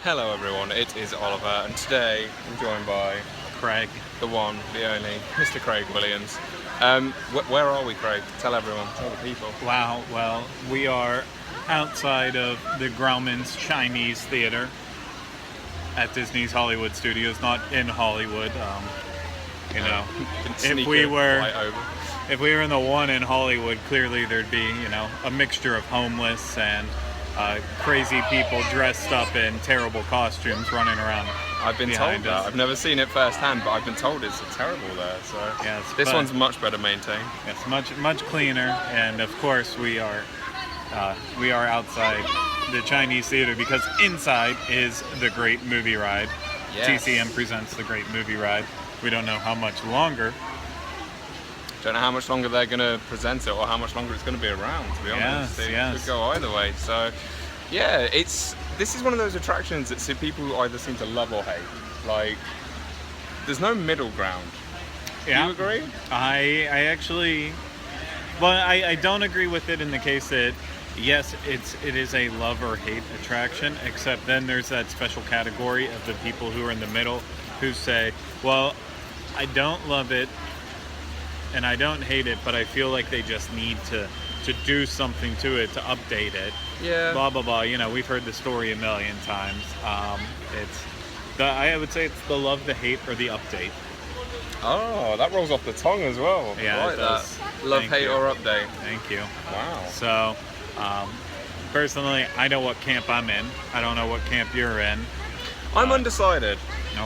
Hello everyone, it is Oliver, and today I'm joined by Craig. the one, the only, Mr. Craig Williams. Where are we, Craig? Tell everyone, tell the people. Wow, well, we are outside of the Grauman's Chinese Theater at Disney's Hollywood Studios, not in Hollywood. Can If sneak we it were- right over. If we were in the one in Hollywood, clearly there'd be, a mixture of homeless and crazy people dressed up in terrible costumes running around. I've been told behind that. us. I've never seen it firsthand, but I've been told it's terrible there. So Yes, this but- one's much better maintained. It's much cleaner, and of course we are outside the Chinese Theater because inside is the Great Movie Ride. Yes. TCM presents the Great Movie Ride. We don't know how much longer. Don't know how much longer they're going to present it or how much longer it's going to be around, to be honest. Yes. It could go either way. So, yeah, this is one of those attractions that people either seem to love or hate. Like, there's no middle ground. Do you agree? I actually, well, I don't agree with it in the case that, yes, it is a love or hate attraction, except then there's that special category of the people who are in the middle who say, well, I don't love it and I don't hate it, but I feel like they just need to do something to it, to update it. Yeah. Blah, blah, blah. We've heard the story a million times. I would say it's the love, the hate, or the update. Oh, that rolls off the tongue as well. Yeah, I like it does. that. Love, Thank hate, you. or update. Thank you. Wow. So, personally, I know what camp I'm in. I don't know what camp you're in. I'm undecided.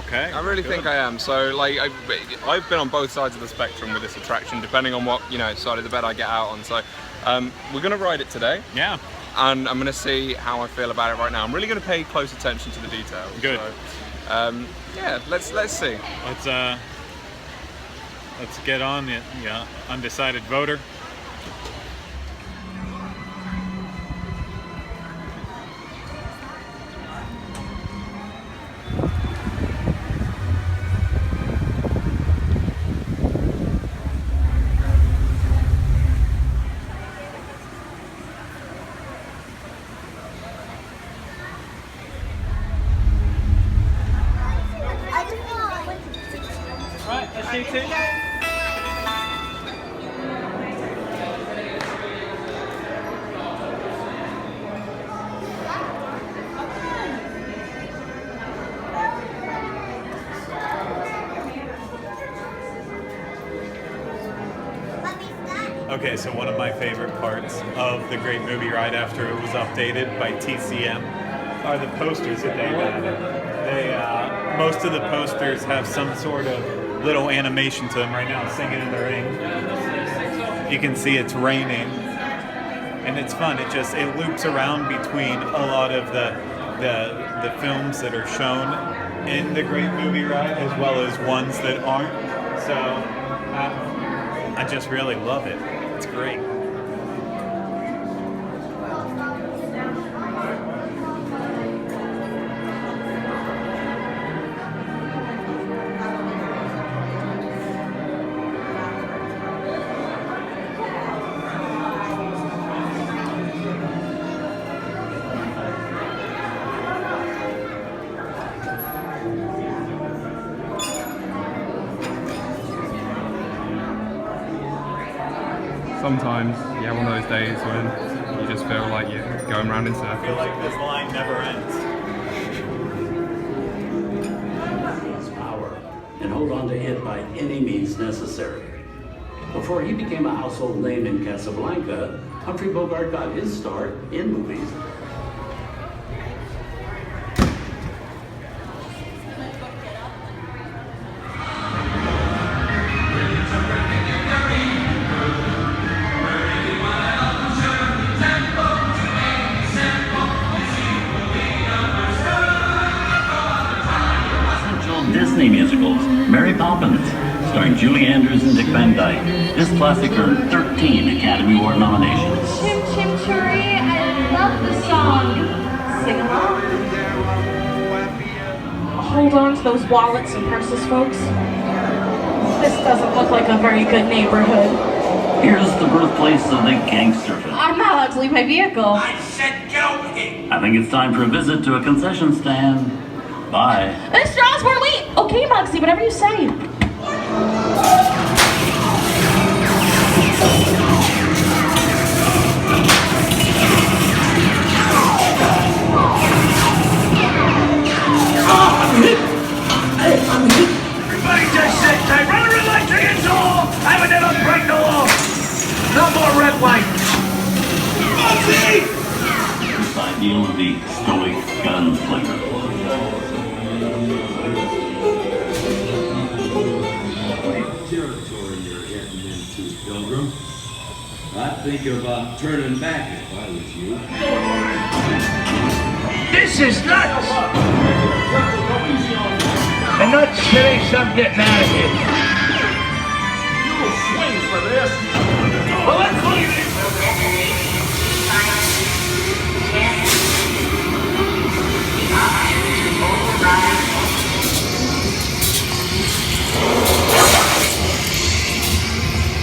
Okay. I really think I am. So, like, I've been on both sides of the spectrum with this attraction, depending on what side of the bed I get out on. So, we're gonna ride it today, Yeah. and I'm gonna see how I feel about it right now. I'm really gonna pay close attention to the details. Good. So, yeah, let's see. Let's get on it. Yeah. Undecided voter. Right, I see two. Okay, so one of my favorite parts of the Great Movie Ride after it was updated by TCM are the posters that they've added. Most of the posters have some sort of little animation to them. Right now, Singing in the Rain. You can see it's raining, and it's fun. It loops around between a lot of the films that are shown in the Great Movie Ride as well as ones that aren't. So I just really love it. It's great. Sometimes you have one of those days when you just feel like you're going round in I feel circles. like this line never ends. His power and hold on to it by any means necessary. Before he became a household name in Casablanca, Humphrey Bogart got his start in movies. Essential Disney musicals, Mary Poppins, starring Julie Andrews and Dick Van Dyke. This classic earned 13 Academy Award nominations. Chim Chim Cheree, I love the song. Sing along. Hold on to those wallets and purses, folks. This doesn't look like a very good neighborhood. Here's the birthplace of the gangster film. I'm not allowed to leave my vehicle. I said go in. I think it's time for a visit to a concession stand. Bye. Mr. Osborne, wait! Okay, Bugsy, whatever you say. Everybody just sit tight. Run a red light to your soul. I would never break the law. No more red light. Bugsy! By Neil the Stoic Gunslinger. Territory you're heading into, Pilgrim. I'd think about turning back if I was you. This is nuts! And nuts today, I'm getting out of here. You'll swing for this. Well, let's leave it.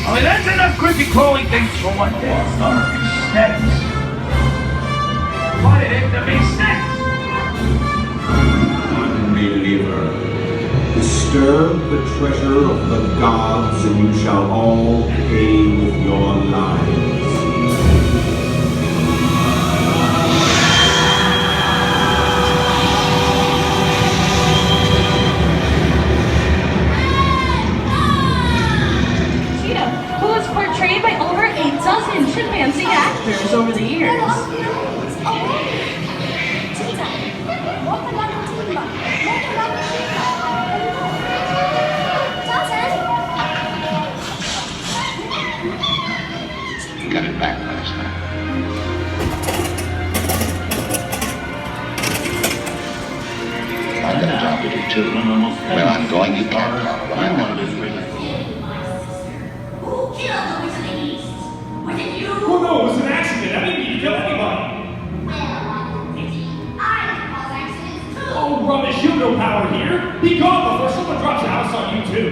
I mean, that's enough creepy crawling things for one day. Snakes. What it is to be snakes? Unbeliever, disturb the treasure of the gods, and you shall all pay with your lives. Who was portrayed by over 8 dozen chimpanzee actors over the years. You got it back last night. I've got a job to do too. Well, I'm going. You can't follow. I'm one of his really. Who killed the Wizard of the East? Was it you? Oh no, it was an accident. I didn't mean to kill anybody. Well, pity. I can cause accidents too. Oh, rubbish. You have no power here. Be gone before someone drops a house on you too.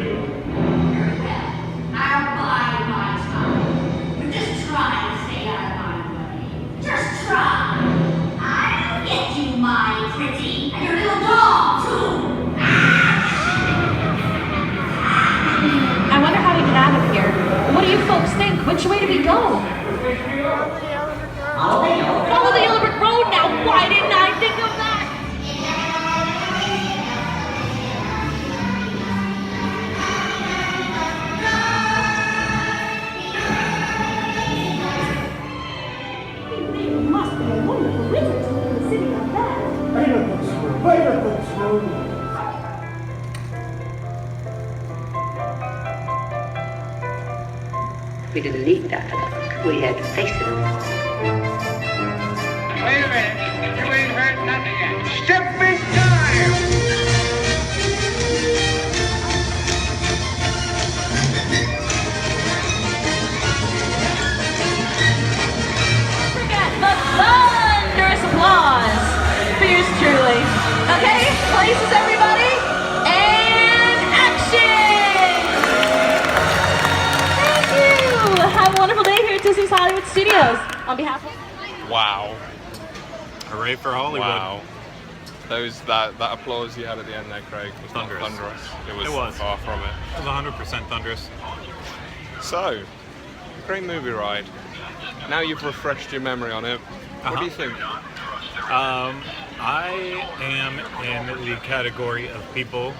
I'll bide my time. But just try to stay out of my way. Just try. I'll get you, my pretty, and your little doll too. I wonder how to get out of here. What do you folks think? Which way do we go? Follow the yellow brick road now. Why didn't I think of that? It must be a wonderful visit to live in a city like that. We didn't need dialogue. We had faces. Wait a minute. You ain't heard nothing yet. Step in time! Forget the thunderous applause for yours truly. Okay, places everybody, and action! Thank you! Have a wonderful day here at Disney's Hollywood Studios. On behalf of... Wow. Hooray for Hollywood. Wow. That applause you had at the end there, Craig, was not Thunderous. thunderous. It It was. far from it. It was 100% thunderous. So, great movie ride. Now you've refreshed your memory on it. What do you think? I am in the category of people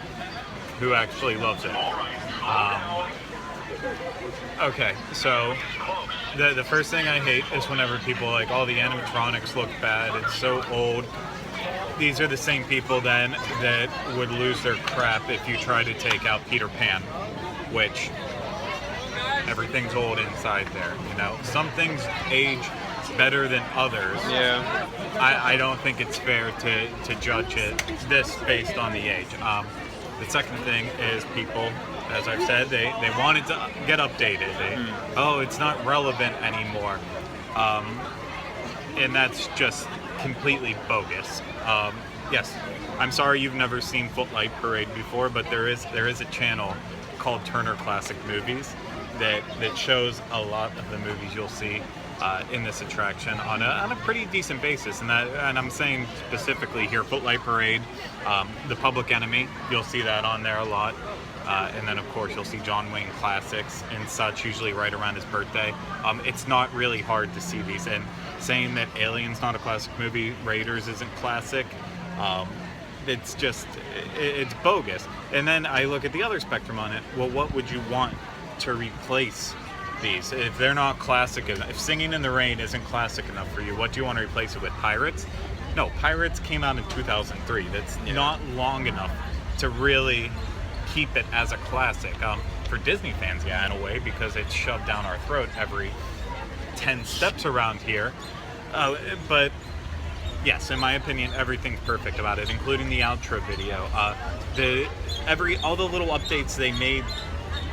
who actually loves it. Okay, so the first thing I hate is whenever people are like, all the animatronics look bad, it's so old. These are the same people then that would lose their crap if you try to take out Peter Pan, which everything's old inside there, you know. Some things age better than others. Yeah. I don't think it's fair to judge this based on the age. The second thing is people, as I've said, they wanted to get updated. Oh, it's not relevant anymore. And that's just completely bogus. Yes, I'm sorry you've never seen Footlight Parade before, but there is a channel called Turner Classic Movies that shows a lot of the movies you'll see in this attraction on a pretty decent basis, and I'm saying specifically here, Footlight Parade, the Public Enemy, you'll see that on there a lot, and then of course you'll see John Wayne classics and such, usually right around his birthday. It's not really hard to see these, and saying that Alien's not a classic movie, Raiders isn't classic, it's just, it's bogus. And then I look at the other spectrum on it. Well, what would you want to replace these? If they're not classic enough, if Singing in the Rain isn't classic enough for you, what do you want to replace it with? Pirates? No, Pirates came out in 2003. That's not long enough to really keep it as a classic. For Disney fans, yeah, in a way, because it's shoved down our throat every 10 steps around here. But yes, in my opinion, everything's perfect about it, including the outro video. All the little updates they made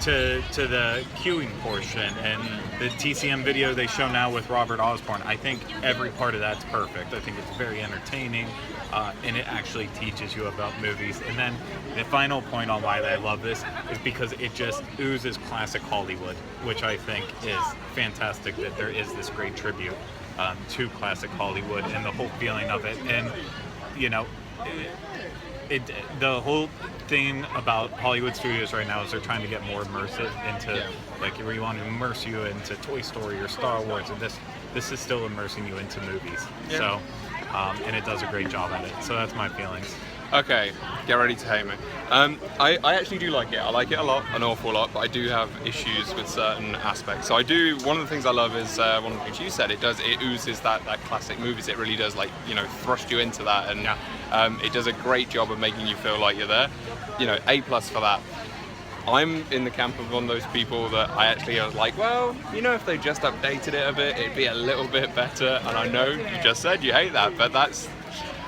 to the queuing portion and the TCM video they show now with Robert Osborne. I think every part of that's perfect. I think it's very entertaining, and it actually teaches you about movies. And then the final point on why I love this is because it just oozes classic Hollywood, which I think is fantastic that there is this great tribute to classic Hollywood and the whole feeling of it. And you know, the whole thing about Hollywood studios right now is they're trying to get more immersive into like where you want to immerse you into Toy Story or Star Wars, and this is still immersing you into movies. So and it does a great job at it. So that's my feelings. Okay, get ready to hate me. I actually do like it. I like it a lot, an awful lot, but I do have issues with certain aspects. So one of the things I love is one of the things you said, it oozes that classic movies. It really does, like, you know, thrust you into that, and it does a great job of making you feel like you're there. You know, A+ for that. I'm in the camp of one of those people that I actually was like, well, you know, if they just updated it a bit, it'd be a little bit better. And I know you just said you hate that, but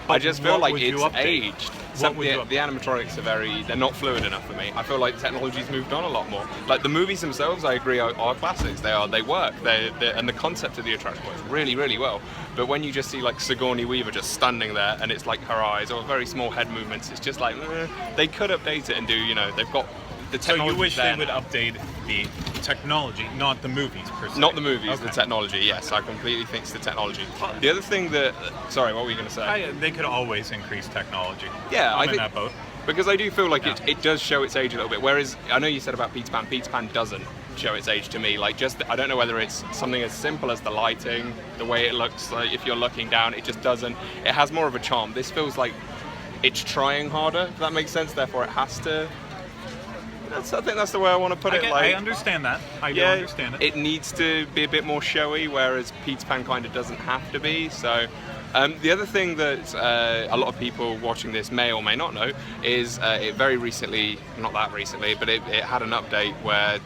I just feel like it's aged. The animatronics they're not fluid enough for me. I feel like the technology's moved on a lot more. Like the movies themselves, I agree, are classics. They work. And the concept of the attraction works really, really well. But when you just see like Sigourney Weaver just standing there and it's like her eyes or very small head movements, it's just like, they could update it and do, you know, they've got the technology. So you wish they would update the technology, not the movies per se? Not the movies, the technology, yes. I completely think it's the technology. The other thing sorry, what were you going to say? They could always increase technology. Yeah, I'm in that boat. Because I do feel like it does show its age a little bit, whereas I know you said about Peter Pan doesn't show its age to me. Like, I don't know whether it's something as simple as the lighting, the way it looks, like if you're looking down, it just doesn't. It has more of a charm. This feels like it's trying harder, if that makes sense, therefore it has to. I think that's the way I want to put it. I understand that. I do understand it. It needs to be a bit more showy, whereas Peter Pan kind of doesn't have to be. So, the other thing that a lot of people watching this may or may not know is it very recently, not that recently, but it had an update where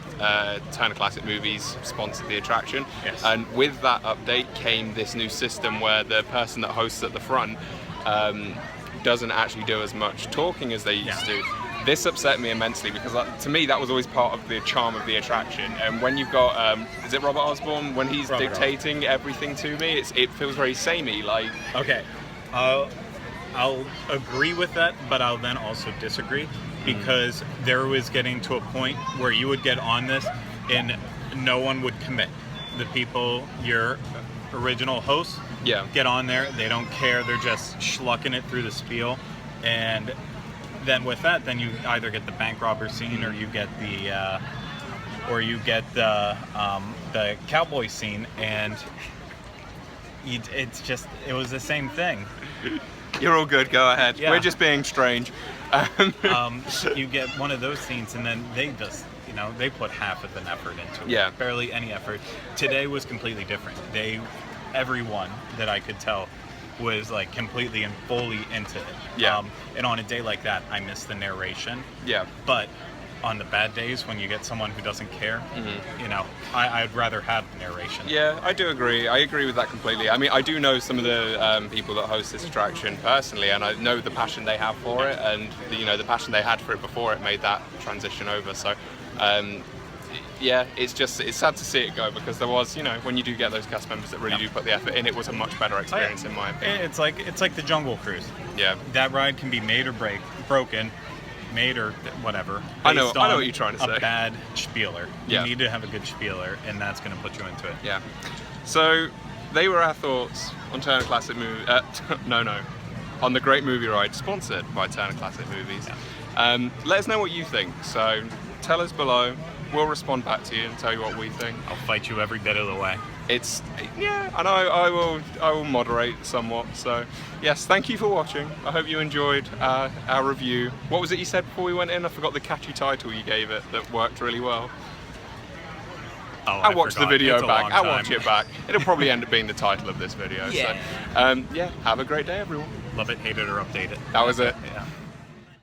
Turner Classic Movies sponsored the attraction. Yes. And with that update came this new system where the person that hosts at the front doesn't actually do as much talking as they used to. This upset me immensely because to me that was always part of the charm of the attraction. And when you've got, is it Robert Osborne? When he's dictating everything to me, it feels very samey. Like, okay, I'll agree with that, but I'll then also disagree because there was getting to a point where you would get on this and no one would commit. The people, your original hosts, get on there. They don't care. They're just schlucking it through the spiel, and then with that, then you either get the bank robber scene or you get the cowboy scene, and it was the same thing. You're all good. Go ahead. Yeah. We're just being strange. You get one of those scenes, and then they just, you know, they put half of an effort into it. Yeah. Barely any effort. Today was completely different. Everyone that I could tell was like completely and fully into it. Yeah. And on a day like that, I miss the narration. Yeah. But on the bad days, when you get someone who doesn't care, you know, I'd rather have narration. Yeah, I do agree. I agree with that completely. I mean, I do know some of the people that host this attraction personally, and I know the passion they have for it, and the passion they had for it before it made that transition over. So, yeah, it's sad to see it go because there was, when you do get those cast members that really do put the effort in, it was a much better experience in my opinion. It's like the Jungle Cruise. Yeah. That ride can be made or broken, made or whatever. I know what you're trying to say. A bad spieler. Yeah. You need to have a good spieler, and that's going to put you into it. Yeah. So they were our thoughts on Turner Classic Movie. On the Great Movie Ride, sponsored by Turner Classic Movies. Let us know what you think. So tell us below. We'll respond back to you and tell you what we think. I'll fight you every bit of the way. And I will moderate somewhat. So yes, thank you for watching. I hope you enjoyed our review. What was it you said before we went in? I forgot the catchy title you gave it that worked really well. Oh, I'll watch the video back. I'll watch it back. It'll probably end up being the title of this video. Yeah. So, yeah, have a great day, everyone. Love it, hate it, or update it. That was it. Yeah.